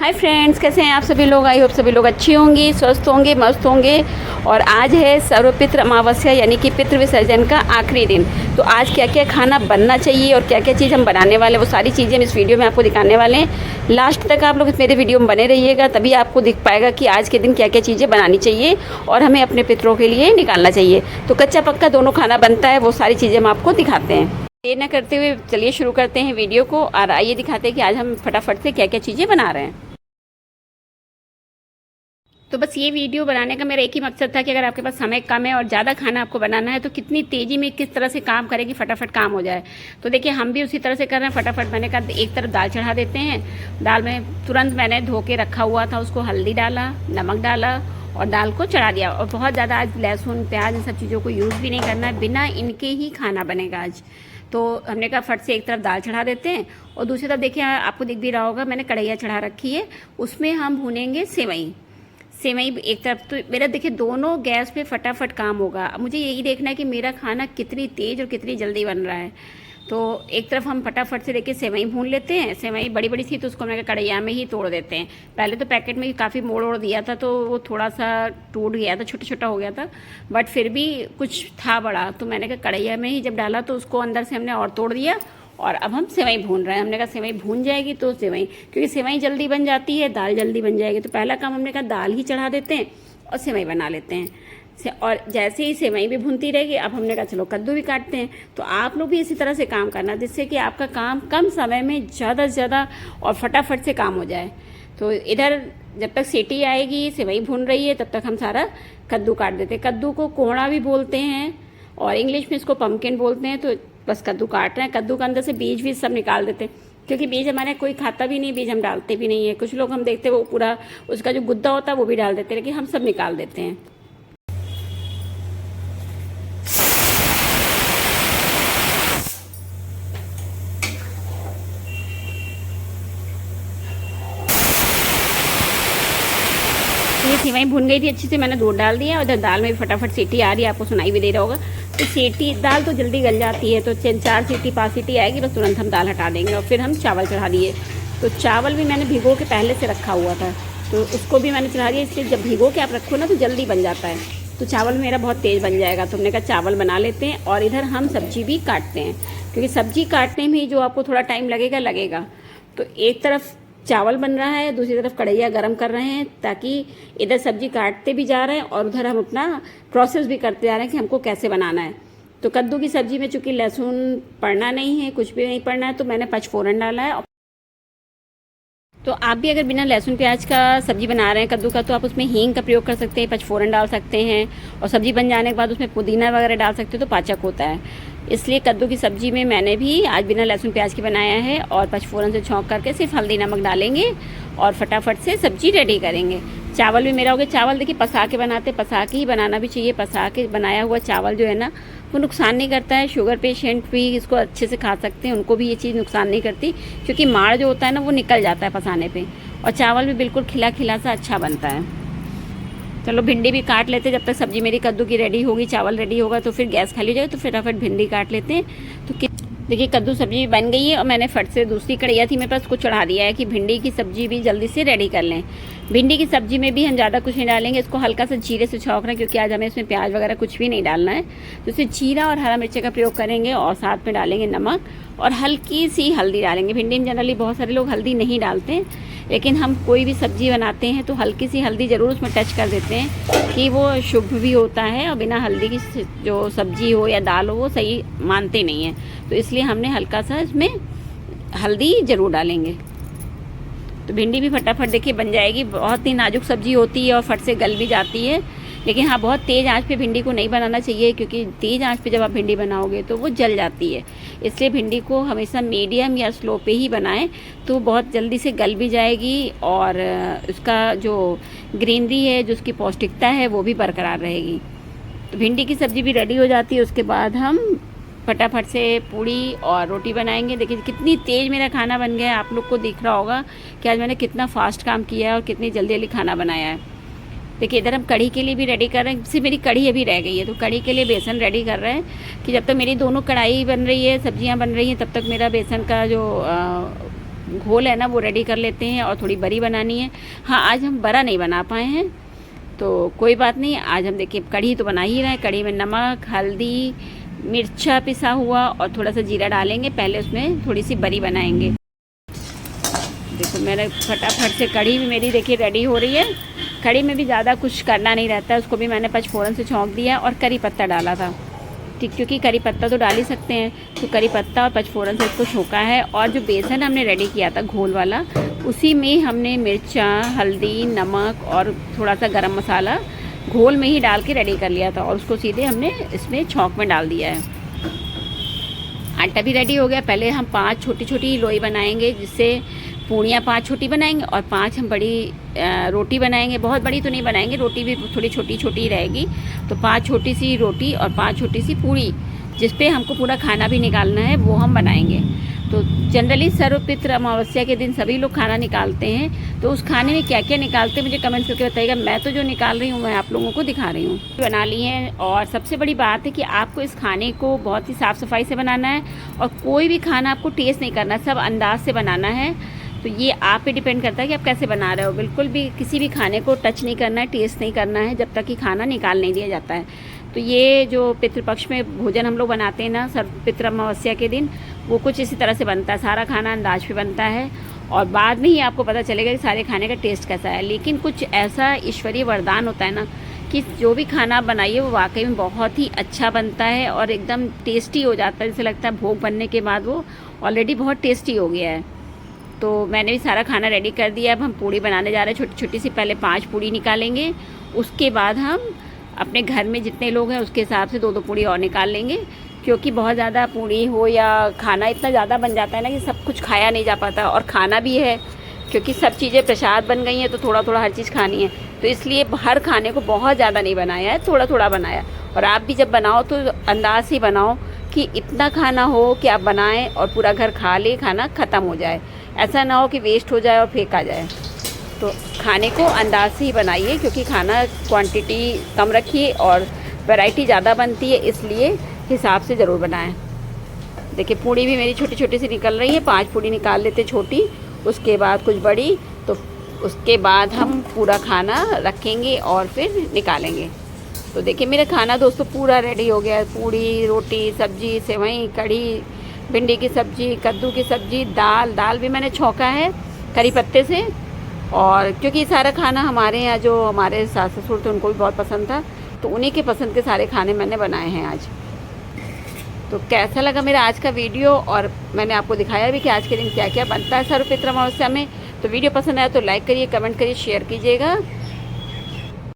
Hi friends, कैसे हैं आप सभी लोग। आई होप सभी लोग अच्छी होंगी, स्वस्थ होंगे, मस्त होंगे। और आज है सर्वपितृ अमावस्या यानी कि पितृ विसर्जन का आखिरी दिन। तो आज क्या क्या खाना बनना चाहिए और क्या क्या चीज़ हम बनाने वाले हैं, वो सारी चीज़ें हम इस वीडियो में आपको दिखाने वाले हैं। लास्ट तक आप लोग मेरे वीडियो में बने रहिएगा, तभी आपको दिख पाएगा कि आज के दिन क्या क्या चीज़ें बनानी चाहिए और हमें अपने पितरों के लिए निकालना चाहिए। तो कच्चा पक्का दोनों खाना बनता है, वो सारी चीज़ें हम आपको दिखाते हैं। देर न करते हुए चलिए शुरू करते हैं वीडियो को और आइए दिखाते हैं कि आज हम फटाफट से क्या क्या चीज़ें बना रहे हैं। तो बस ये वीडियो बनाने का मेरा एक ही मकसद था कि अगर आपके पास समय कम है और ज़्यादा खाना आपको बनाना है तो कितनी तेज़ी में किस तरह से काम करें कि फटाफट काम हो जाए। तो देखिए हम भी उसी तरह से कर रहे हैं। फटाफट मैंने कहा एक तरफ दाल चढ़ा देते हैं। दाल में तुरंत मैंने धो के रखा हुआ था, उसको हल्दी डाला, नमक डाला और दाल को चढ़ा दिया। और बहुत ज़्यादा आज लहसुन प्याज इन सब चीज़ों को यूज़ भी नहीं करना है, बिना इनके ही खाना बनेगा आज। तो हमने कहा फट से एक तरफ दाल चढ़ा देते हैं और दूसरी तरफ देखिए आपको दिख भी रहा होगा मैंने कढ़ैया चढ़ा रखी है, उसमें हम भूनेंगे सेवई। सेवई एक तरफ, तो मेरा देखिए दोनों गैस पे फटाफट काम होगा। अब मुझे यही देखना है कि मेरा खाना कितनी तेज़ और कितनी जल्दी बन रहा है। तो एक तरफ हम फटाफट से देखिए सेवई भून लेते हैं। सेवई बड़ी बड़ी थी तो उसको हमने कढ़ैया में ही तोड़ देते हैं। पहले तो पैकेट में काफ़ी मोड़ ओड़ दिया था तो वो थोड़ा सा टूट गया था, छोटा छोटा हो गया था, बट फिर भी कुछ था बड़ा। तो मैंने कहा कढ़ैया में ही जब डाला तो उसको अंदर से हमने और तोड़ दिया और अब हम सेवई भून रहे हैं। हमने कहा सेवई भून जाएगी तो सेवई, क्योंकि सेवई जल्दी बन जाती है, दाल जल्दी बन जाएगी। तो पहला काम हमने कहा दाल ही चढ़ा देते हैं और सेवई बना लेते हैं। और जैसे ही सेवई भी भूनती रहेगी, अब हमने कहा चलो कद्दू भी काटते हैं। तो आप लोग भी इसी तरह से काम करना जिससे कि आपका काम कम समय में ज़्यादा से ज़्यादा और फटाफट से काम हो जाए। तो इधर जब तक सीटी आएगी, सेवई भून रही है, तब तक हम सारा कद्दू काट देते हैं। कद्दू को कोहड़ा भी बोलते हैं और इंग्लिश में इसको पम्पकिन बोलते हैं। तो बस कद्दू काट रहे हैं। कद्दू के अंदर से बीज भी सब निकाल देते हैं, क्योंकि बीज हमारे कोई खाता भी नहीं, बीज हम डालते भी नहीं है। कुछ लोग हम देखते हैं वो पूरा उसका जो गुद्दा होता है वो भी डाल देते हैं, लेकिन हम सब निकाल देते हैं। ये सेवई भुन गई थी अच्छी से, मैंने दूध डाल दिया और इधर दाल में भी फटाफट सीटी आ रही है, आपको सुनाई भी दे रहा होगा। तो सीटी दाल तो जल्दी गल जाती है, तो 4 सीटी 5 सीटी आएगी, बस तुरंत हम दाल हटा देंगे। और फिर हम चावल चढ़ा दिए। तो चावल भी मैंने भिगो के पहले से रखा हुआ था, तो उसको भी मैंने चढ़ा दिया। इसलिए जब भिगो के आप रखो ना तो जल्दी बन जाता है। तो चावल मेरा बहुत तेज़ बन जाएगा। तो हमने कहा चावल बना लेते हैं और इधर हम सब्जी भी काटते हैं, क्योंकि सब्जी काटने में ही जो आपको थोड़ा टाइम लगेगा। तो एक तरफ चावल बन रहा है, दूसरी तरफ कढ़ैया गरम कर रहे हैं, ताकि इधर सब्जी काटते भी जा रहे हैं और उधर हम अपना प्रोसेस भी करते जा रहे हैं कि हमको कैसे बनाना है। तो कद्दू की सब्जी में चूँकि लहसुन पड़ना नहीं है, कुछ भी नहीं पड़ना है, तो मैंने पचफोरन डाला है। तो आप भी अगर बिना लहसुन प्याज का सब्जी बना रहे हैं कद्दू का, तो आप उसमें हींग का प्रयोग कर सकते हैं, पचफोरन डाल सकते हैं और सब्जी बन जाने के बाद उसमें पुदीना वगैरह डाल सकते हो तो पाचक होता है। इसलिए कद्दू की सब्ज़ी में मैंने भी आज बिना लहसुन प्याज के बनाया है और पचफोरन से छौंक करके सिर्फ हल्दी नमक डालेंगे और फटाफट से सब्जी रेडी करेंगे। चावल भी मेरा हो गया। चावल देखिए पसा के बनाते, पसा के ही बनाना भी चाहिए। पसा के बनाया हुआ चावल जो है ना वो नुकसान नहीं करता है। शुगर पेशेंट भी इसको अच्छे से खा सकते हैं, उनको भी ये चीज़ नुकसान नहीं करती, क्योंकि माड़ जो होता है ना वो निकल जाता है पसाने पे। और चावल भी बिल्कुल खिला खिला सा अच्छा बनता है। चलो भिंडी भी काट लेते हैं। जब तक सब्जी मेरी कद्दू की रेडी होगी, चावल रेडी होगा तो फिर गैस खाली हो जाएगी, तो फटाफट भिंडी काट लेते हैं। तो देखिए कद्दू सब्जी बन गई है और मैंने फट से दूसरी कढ़ैया थी मेरे पास, उसको चढ़ा दिया है कि भिंडी की सब्जी भी जल्दी से रेडी कर लें। भिंडी की सब्जी में भी हम ज़्यादा कुछ नहीं डालेंगे, इसको हल्का सा जीरे से छौंक रहे हैं, क्योंकि आज हमें इसमें प्याज वगैरह कुछ भी नहीं डालना है। तो इसमें जीरा और हरा मिर्ची का प्रयोग करेंगे और साथ में डालेंगे नमक और हल्की सी हल्दी डालेंगे। भिंडी में जनरली बहुत सारे लोग हल्दी नहीं डालते हैं, लेकिन हम कोई भी सब्ज़ी बनाते हैं तो हल्की सी हल्दी ज़रूर उसमें टच कर देते हैं कि वो शुभ भी होता है। और बिना हल्दी की जो सब्ज़ी हो या दाल हो वो सही मानते नहीं हैं, तो इसलिए हमने हल्का सा इसमें हल्दी ज़रूर डालेंगे। तो भिंडी भी फटाफट देखिए बन जाएगी। बहुत ही नाजुक सब्ज़ी होती है और फट से गल भी जाती है, लेकिन हाँ बहुत तेज़ आंच पे भिंडी को नहीं बनाना चाहिए, क्योंकि तेज़ आंच पे जब आप भिंडी बनाओगे तो वो जल जाती है। इसलिए भिंडी को हमेशा मीडियम या स्लो पे ही बनाएं, तो बहुत जल्दी से गल भी जाएगी और उसका जो ग्रीनरी है, जो उसकी पौष्टिकता है, वो भी बरकरार रहेगी। तो भिंडी की सब्ज़ी भी रेडी हो जाती है। उसके बाद हम फटाफट से पूड़ी और रोटी बनाएंगे। देखिए कितनी तेज़ मेरा खाना बन गया है, आप लोग को दिख रहा होगा कि आज मैंने कितना फास्ट काम किया है और कितनी जल्दी जल्दी खाना बनाया है। देखिए इधर हम कढ़ी के लिए भी रेडी कर रहे हैं। सिर्फ मेरी कढ़ी अभी रह गई है, तो कढ़ी के लिए बेसन रेडी कर रहे हैं कि जब तक मेरी दोनों कढ़ाई बन रही है, सब्जियां बन रही हैं, तब तक मेरा बेसन का जो घोल है ना वो रेडी कर लेते हैं और थोड़ी बड़ी बनानी है। हाँ, आज हम बड़ा नहीं बना पाए हैं तो कोई बात नहीं। आज हम देखिए कढ़ी तो बना ही रहे हैं। कढ़ी में नमक, हल्दी, मिर्चा पिसा हुआ और थोड़ा सा जीरा डालेंगे। पहले उसमें थोड़ी सी बड़ी बनाएंगे। देखो मेरे फटाफट से कढ़ी भी मेरी देखिए रेडी हो रही है। कढ़ी में भी ज़्यादा कुछ करना नहीं रहता है, उसको भी मैंने पचफोरन से छौंक दिया और करी पत्ता डाला था, ठीक, क्योंकि करी पत्ता तो डाल ही सकते हैं। तो करी पत्ता और पचफोरन से इसको छोंका है। और जो बेसन हमने रेडी किया था घोल वाला, उसी में हमने मिर्चा, हल्दी, नमक और थोड़ा सा गरम मसाला घोल में ही डाल के रेडी कर लिया था और उसको सीधे हमने इसमें छौंक में डाल दिया है। आटा भी रेडी हो गया। पहले हम 5 छोटी छोटी लोई बनाएंगे, जिससे पूड़ियाँ 5 छोटी बनाएंगे और 5 हम बड़ी रोटी बनाएंगे। बहुत बड़ी तो नहीं बनाएंगे, रोटी भी थोड़ी छोटी छोटी ही रहेगी। तो 5 छोटी सी रोटी और 5 छोटी सी पूड़ी, जिस पे हमको पूरा खाना भी निकालना है, वो हम बनाएंगे। तो जनरली सर्वपित्र अमावस्या के दिन सभी लोग खाना निकालते हैं। तो उस खाने में क्या क्या निकालते हैं मुझे कमेंट करके बताइएगा। मैं तो जो निकाल रही हूँ मैं आप लोगों को दिखा रही हूँ। बना ली है। और सबसे बड़ी बात है कि आपको इस खाने को बहुत ही साफ़ सफाई से बनाना है और कोई भी खाना आपको टेस्ट नहीं करना, सब अंदाज से बनाना है। तो ये आप पे डिपेंड करता है कि आप कैसे बना रहे हो। बिल्कुल भी किसी भी खाने को टच नहीं करना है, टेस्ट नहीं करना है, जब तक कि खाना निकाल नहीं दिया जाता है। तो ये जो पितृपक्ष में भोजन हम लोग बनाते हैं ना, सर्व पितृ अमावस्या के दिन, वो कुछ इसी तरह से बनता है। सारा खाना अंदाज पे बनता है और बाद में ही आपको पता चलेगा कि सारे खाने का टेस्ट कैसा है। लेकिन कुछ ऐसा ईश्वरीय वरदान होता है ना कि जो भी खाना आप बनाइए वो वाकई में बहुत ही अच्छा बनता है और एकदम टेस्टी हो जाता है। जैसे लगता है भोग बनने के बाद वो ऑलरेडी बहुत टेस्टी हो गया है। तो मैंने भी सारा खाना रेडी कर दिया। अब हम पूड़ी बनाने जा रहे हैं छोटी छोटी सी। पहले 5 पूड़ी निकालेंगे, उसके बाद हम अपने घर में जितने लोग हैं उसके हिसाब से 2-2 पूड़ी और निकाल लेंगे, क्योंकि बहुत ज़्यादा पूड़ी हो या खाना इतना ज़्यादा बन जाता है ना कि सब कुछ खाया नहीं जा पाता। और खाना भी है क्योंकि सब चीज़ें प्रसाद बन गई हैं, तो थोड़ा थोड़ा हर चीज़ खानी है। तो इसलिए हर खाने को बहुत ज़्यादा नहीं बनाया है, थोड़ा थोड़ा बनाया। और आप भी जब बनाओ तो अंदाज से बनाओ कि इतना खाना हो कि आप बनाएं और पूरा घर खा ले, खाना ख़त्म हो जाए। ऐसा ना हो कि वेस्ट हो जाए और फेंका जाए। तो खाने को अंदाज से ही बनाइए, क्योंकि खाना क्वांटिटी कम रखिए और वैरायटी ज़्यादा बनती है, इसलिए हिसाब से ज़रूर बनाएं। देखिए पूड़ी भी मेरी छोटी छोटी सी निकल रही है। 5 पूड़ी निकाल लेते छोटी, उसके बाद कुछ बड़ी, तो उसके बाद हम पूरा खाना रखेंगे और फिर निकालेंगे। तो देखिए मेरा खाना दोस्तों पूरा रेडी हो गया है। पूड़ी, रोटी, सब्जी, सेवई, कढ़ी, भिंडी की सब्जी, कद्दू की सब्जी, दाल भी मैंने छौंका है करी पत्ते से। और क्योंकि सारा खाना हमारे यहाँ जो हमारे सास ससुर थे उनको भी बहुत पसंद था, तो उन्हीं के पसंद के सारे खाने मैंने बनाए हैं आज। तो कैसा लगा मेरा आज का वीडियो, और मैंने आपको दिखाया भी कि आज के दिन क्या क्या बनता है सर्व पितृ अमावस्या में। तो वीडियो पसंद आया तो लाइक करिए, कमेंट करिए, शेयर कीजिएगा।